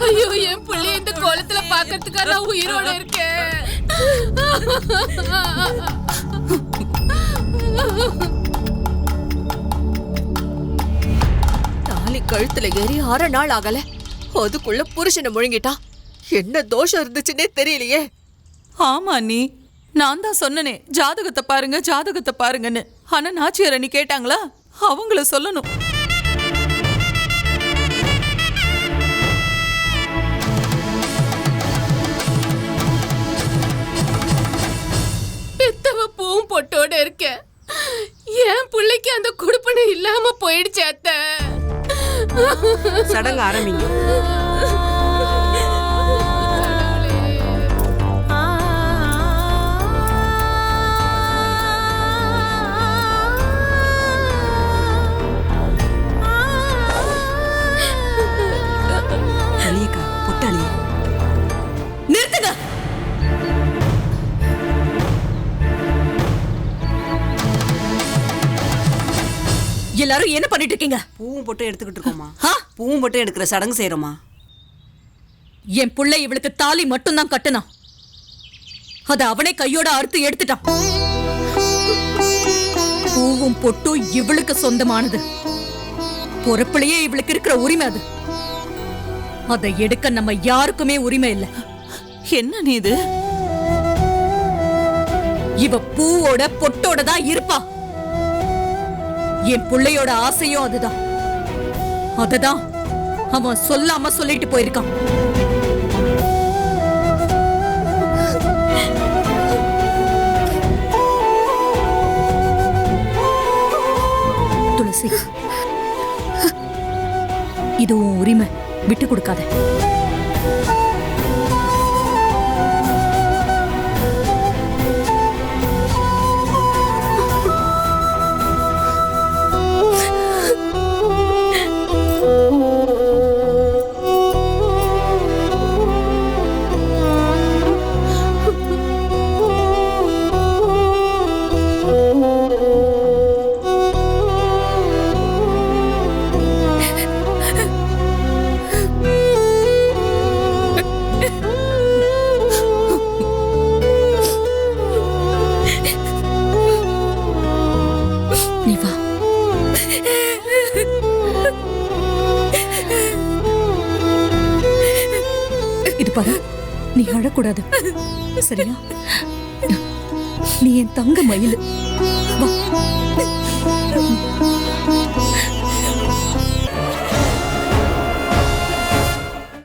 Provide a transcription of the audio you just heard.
ஐயோ, என் புள்ளி இந்த கோலத்துல பாக்கிறதுக்கா நான் உயிரோட இருக்கேன். தாலி கழுத்துல ஏறி 6 நாள் ஆகல, அதுக்குள்ள புருஷனை முழுங்கிட்டா. என்ன தோஷம் இருந்துச்சுன்னே தெரியலையே. ஆமா நீ, நான் தான் சொன்னனே ஜாதகத்தை பாருங்க ஜாதகத்தை பாருங்கன்னு. ஆனா நாச்சியார் அண்ணி கேட்டாங்களா? அவங்கள சொல்லணும். பெத்தவ பூவும் பொட்டோட இருக்க, என் பிள்ளைக்கு அந்த குடுப்பனை இல்லாம போயிடுச்சு அத்தை. சடங்கு ஆரம்பிங்க. நிறுத்துங்க. எல்லாரும் என்ன பண்ணிட்டு இருக்கீங்க? பூவும் போட்டு எடுத்துக்கிட்டு இருக்கோமா? பூவும் போட்டு எடுக்கிற சடங்கு செய்யறோமா? என் புள்ளை இவளுக்கு தாலி மட்டும் தான் கட்டுனான். அத அவனே கையோட அறுத்து எடுத்துட்டான். பூவும் பொட்டும் இவளுக்கு சொந்தமானது. பொறுப்புலயே இவளுக்கு இருக்கிற உரிமை அது. அதை எடுக்க நம்ம யாருக்குமே உரிமை இல்லை. என்ன நீ இது? இவ பூவோட பொட்டோட தான் இருப்பா. என் பிள்ளையோட ஆசையும் அதுதான். அததான் அவன் சொல்லாம சொல்லிட்டு போயிருக்கான். துளசி, இது உன் உரிமை, விட்டு கொடுக்காத. பாரு, நீ அழக்கூடாது, சரியா? நீ என் தங்க மயில். வா.